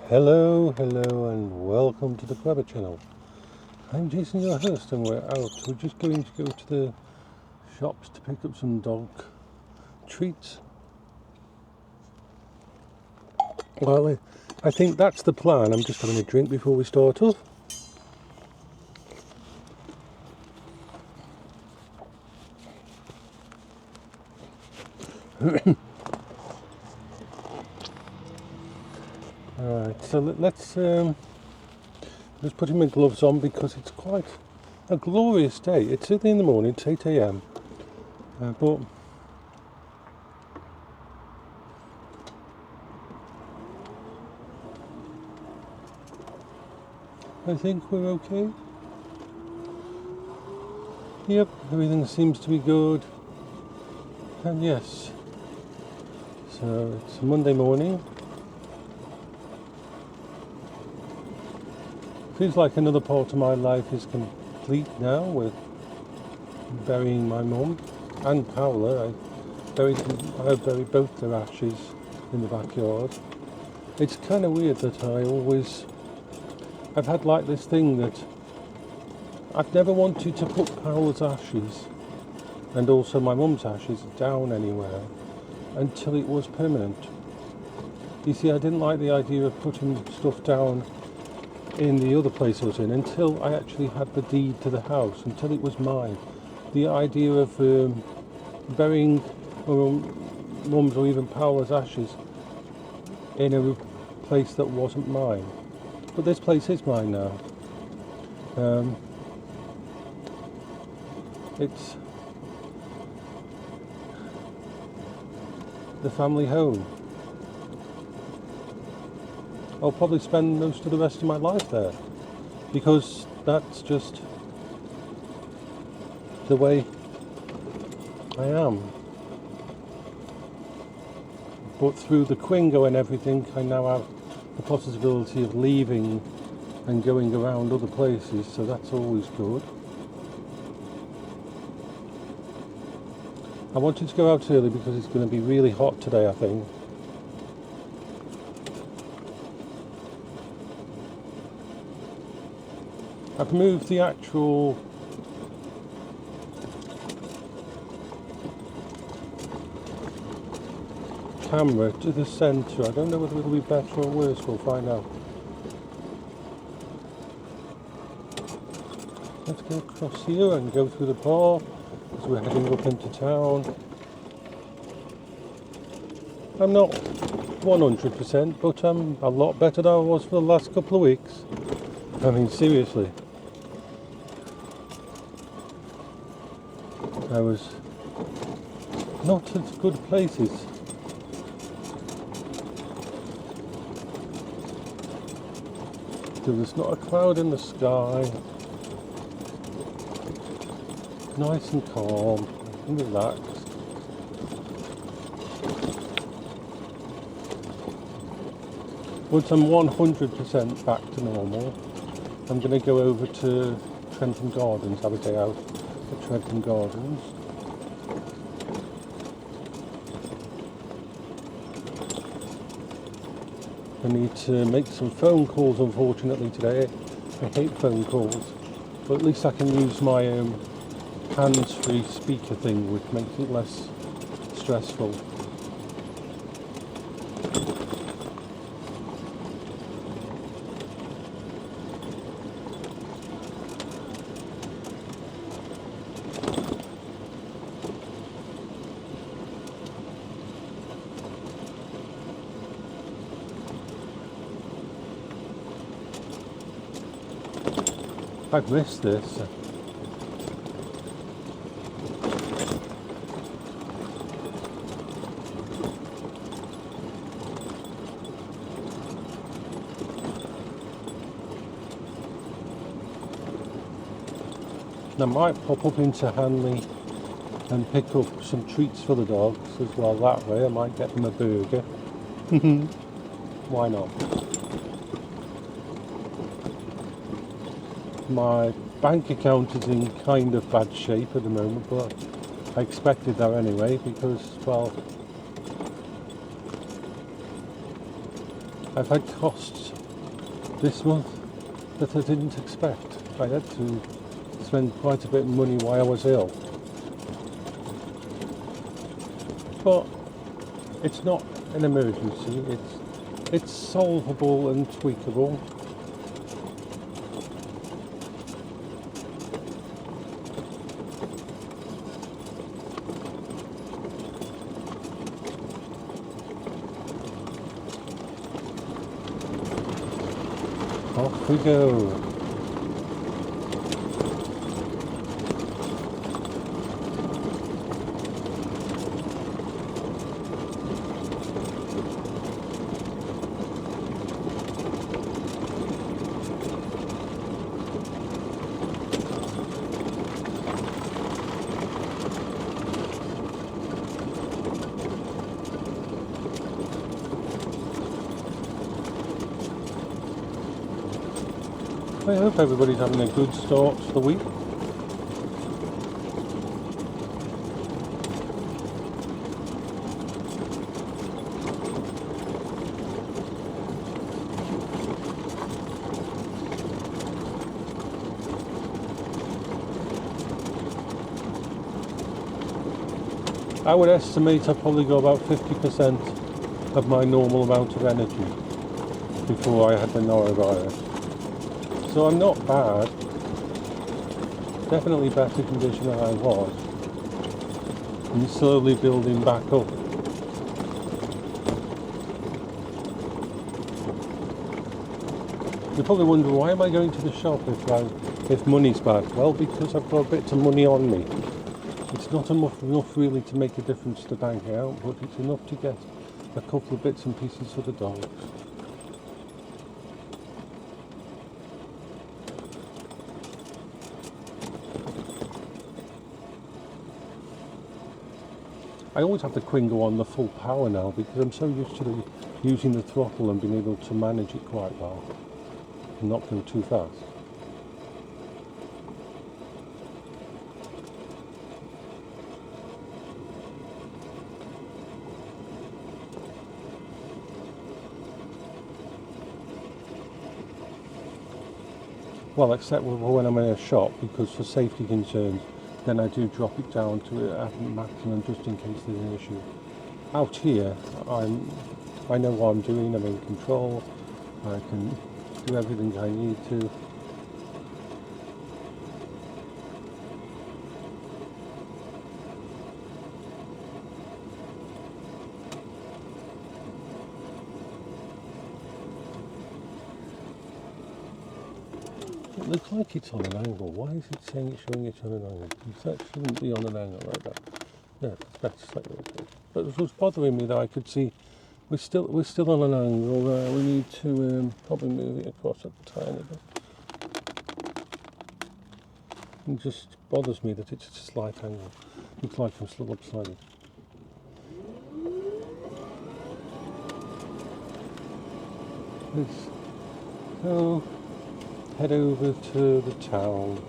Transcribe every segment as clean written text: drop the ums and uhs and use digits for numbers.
Hello, and welcome to the Clever Channel. I'm Jason, your host, and we're out. We're just going to go to the shops to pick up some dog treats. Well, I think that's the plan. I'm just having a drink before we start off. Alright, so let's just put my gloves on because it's quite a glorious day. It's early in the morning, it's 8 a.m. But I think we're okay. Yep, everything seems to be good. And yes, so it's Monday morning. Feels like another part of my life is complete now with burying my mum and Paola. I buried both their ashes in the backyard. It's kind of weird that I've had like this thing that I've never wanted to put Paola's ashes and also my mum's ashes down anywhere until it was permanent. You see, I didn't like the idea of putting stuff down in the other place I was in until I actually had the deed to the house, until it was mine. The idea of burying mum's or even Paola's ashes in a place that wasn't mine. But this place is mine now. It's the family home. I'll probably spend most of the rest of my life there because that's just the way I am. But through the Quingo and everything, I now have the possibility of leaving and going around other places, so that's always good. I wanted to go out early because it's going to be really hot today, I think. I've moved the actual camera to the centre. I don't know whether it'll be better or worse, we'll find out. Let's go across here and go through the bar as we're heading up into town. I'm not 100%, but I'm a lot better than I was for the last couple of weeks. I mean, seriously. I was not at good places. There was not a cloud in the sky. Nice and calm and relaxed. Once I'm 100% back to normal, I'm going to go over to Trenton Gardens, have a day out at Trenton Gardens. I need to make some phone calls, unfortunately, today. I hate phone calls, but at least I can use my hands-free speaker thing, which makes it less stressful. I've missed this. I might pop up into Hanley and pick up some treats for the dogs as well. That way I might get them a burger. Why not? My bank account is in kind of bad shape at the moment, but I expected that anyway because, well, I've had costs this month that I didn't expect. I had to spend quite a bit of money while I was ill. But it's not an emergency, it's solvable and tweakable. Off we go. I hope everybody's having a good start to the week. I would estimate I probably got about 50% of my normal amount of energy before I had the norovirus. So I'm not bad, definitely better condition than I was, and slowly building back up. You probably wonder, why am I going to the shop if money's bad? Well, because I've got a bit of money on me. It's not enough really to make a difference to bank out, but it's enough to get a couple of bits and pieces for the dogs. I always have the Quingo on the full power now because I'm so used to using the throttle and being able to manage it quite well and not go too fast. Well, except when I'm in a shop, because for safety concerns, then I do drop it down to a maximum just in case there's an issue. Out here, I know what I'm doing, I'm in control, I can do everything I need to. It looks like it's on an angle. Why is it saying it's showing it on an angle? That shouldn't be on an angle like that. Yeah, that's slightly okay. But it was bothering me that I could see we're still on an angle there. We need to probably move it across a tiny bit. It just bothers me that it's a slight angle. Looks like I'm still upside. So head over to the town.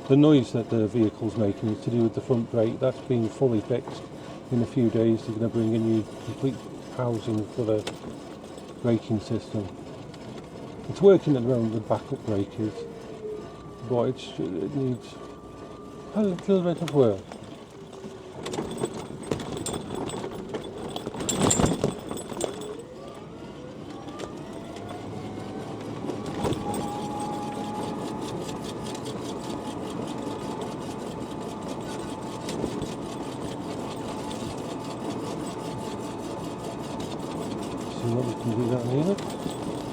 The noise that the vehicle's making is to do with the front brake. That's being fully fixed. In a few days they're going to bring a new complete housing for the braking system. It's working at the moment, the backup brake is, but it needs a little bit of work.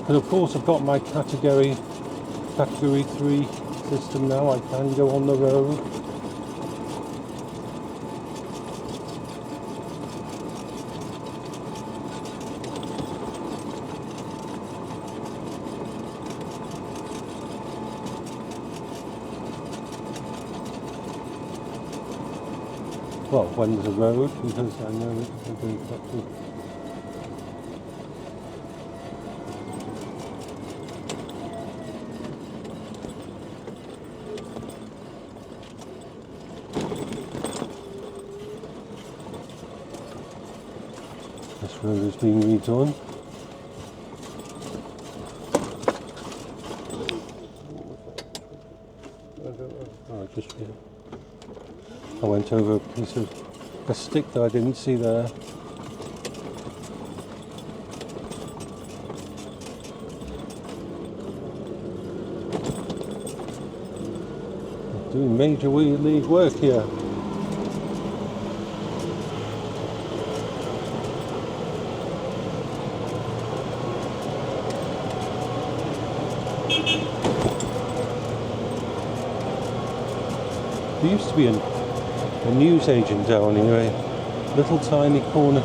And of course I've got my category 3 system now. I can go on the road. Well, when there's a road, because I know it's going to have to. This road is being redone. Oh, just here. I went over a piece of a stick that I didn't see there. Doing major league work here. There used to be a news agent down here, a little tiny corner,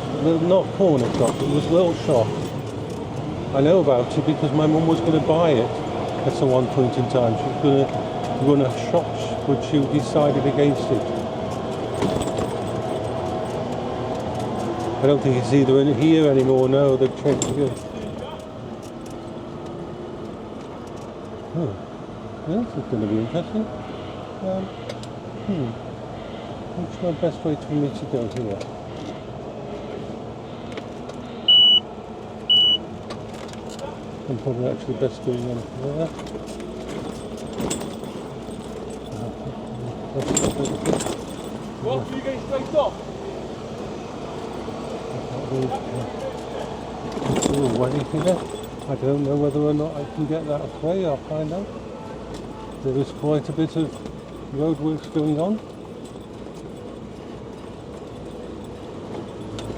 not corner shop, it was a little shop. I know about it because my mum was going to buy it at some one point in time. She was going to run a shop, but she decided against it. I don't think it's either in here anymore, no, they've changed it. Oh, this is going to be interesting. What's my best way for me to go here? I'm probably actually best going on there. What? Are you going straight off? It's a way here. I don't know whether or not I can get that way. I'll find out. There is quite a bit of roadworks going on.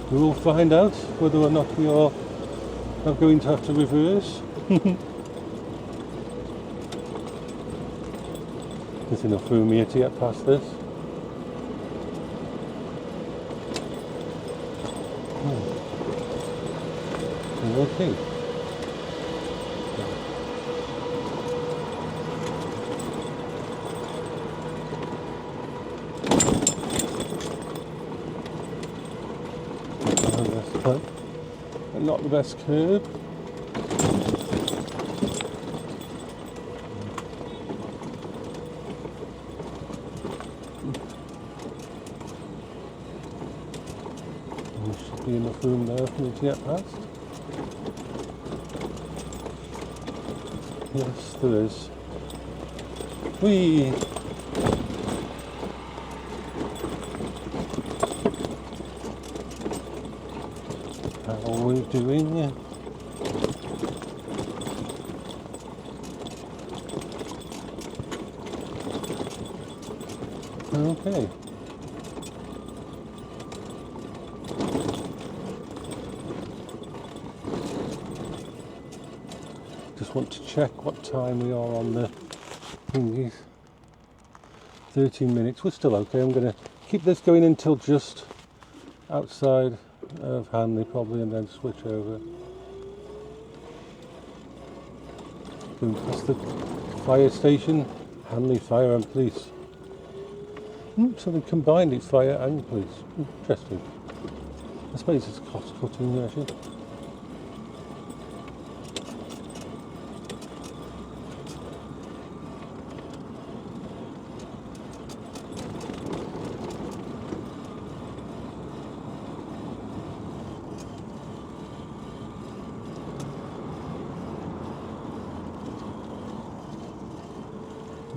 We will find out whether or not we are going to have to reverse. There's enough room here to get past this. Okay. Not the best curb. There should be enough room there for me to get past. Yes, there is. Whee! How are we doing? Okay. Just want to check what time we are on the thingies. 13 minutes. We're still okay. I'm going to keep this going until just outside of Hanley probably, and then switch over. Going past the fire station, Hanley Fire and Police. So they combined it, fire and police. Interesting. I suppose it's cost cutting actually.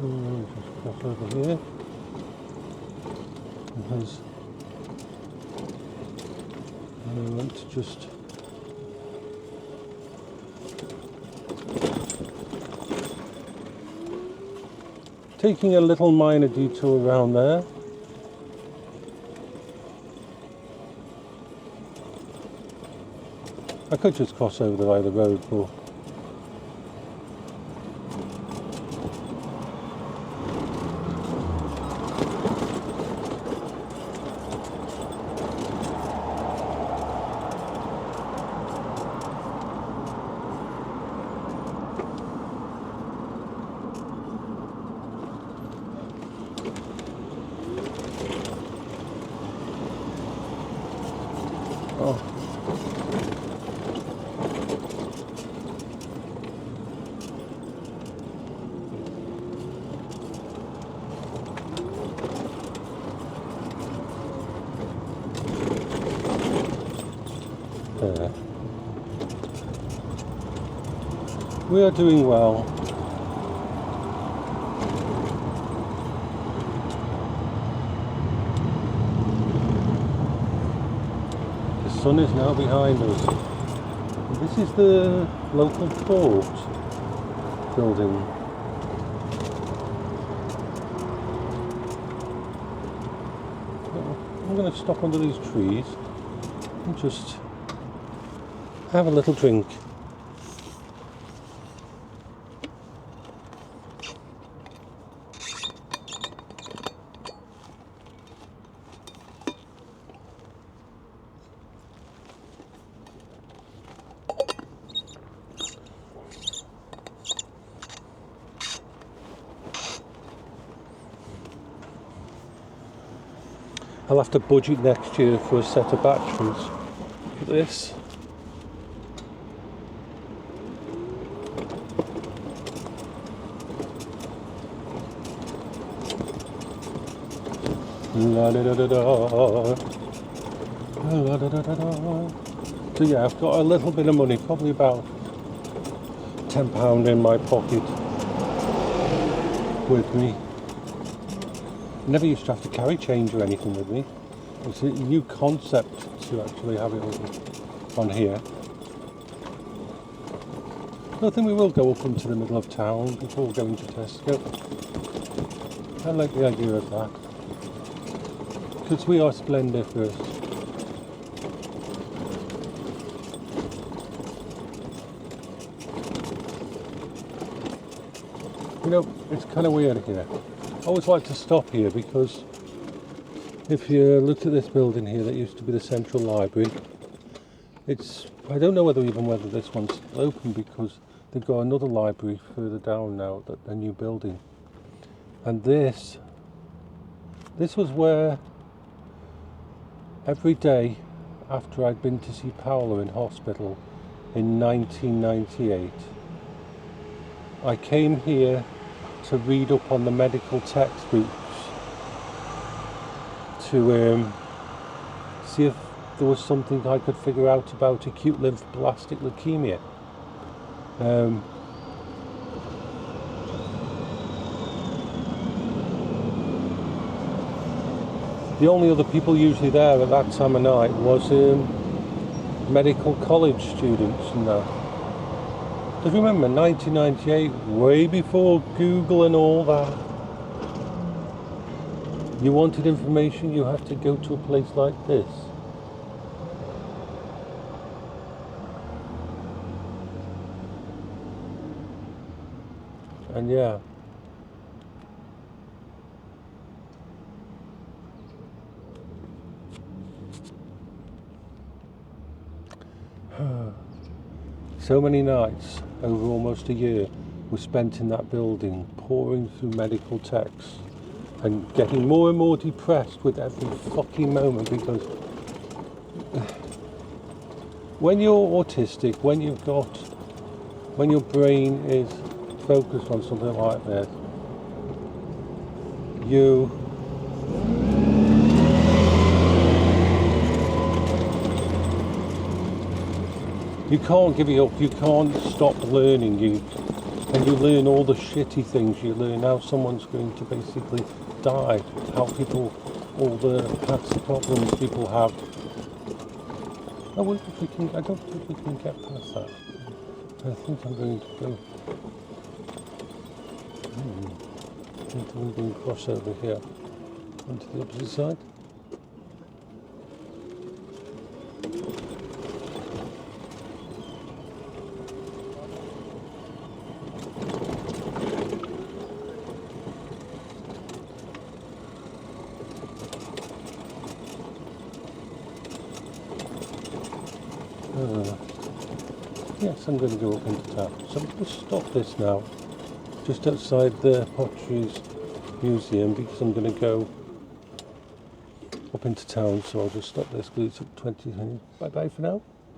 Just cross over here. Because I want to just taking a little minor detour around there. I could just cross over by the road, but Oh. There. We are doing well. The sun is now behind us. This is the local port building. I'm going to stop under these trees and just have a little drink. I'll have to budget next year for a set of batteries for this. La da da da da. La da da da da. So yeah, I've got a little bit of money, probably about £10 in my pocket with me. Never used to have to carry change or anything with me. It's a new concept to actually have it on here. I think we will go up into the middle of town before going to Tesco. I like the idea of that. Because we are Splendor first. You know, it's kind of weird here. I always like to stop here because if you look at this building here that used to be the Central Library, I don't know whether this one's still open because they've got another library further down now, a new building. And this was where every day after I'd been to see Paola in hospital in 1998, I came here to read up on the medical textbooks to see if there was something I could figure out about acute lymphoblastic leukemia. The only other people usually there at that time of night was medical college students and that. Because remember, 1998, way before Google and all that, you wanted information, you had to go to a place like this. And yeah. So many nights over almost a year were spent in that building, pouring through medical texts and getting more and more depressed with every fucking moment, because when you're autistic, when your brain is focused on something like this, you can't give it up, you can't stop learning, and you learn all the shitty things, you learn how someone's going to basically die, how people, all the past problems people have. I don't think we can get past that. I think I'm going to go. I think I'm going to cross over here onto the opposite side. Yes, I'm going to go up into town. So I'm going to stop this now, just outside the Potteries Museum, because I'm going to go up up into town, so I'll just stop this because it took 20 seconds. Bye bye for now.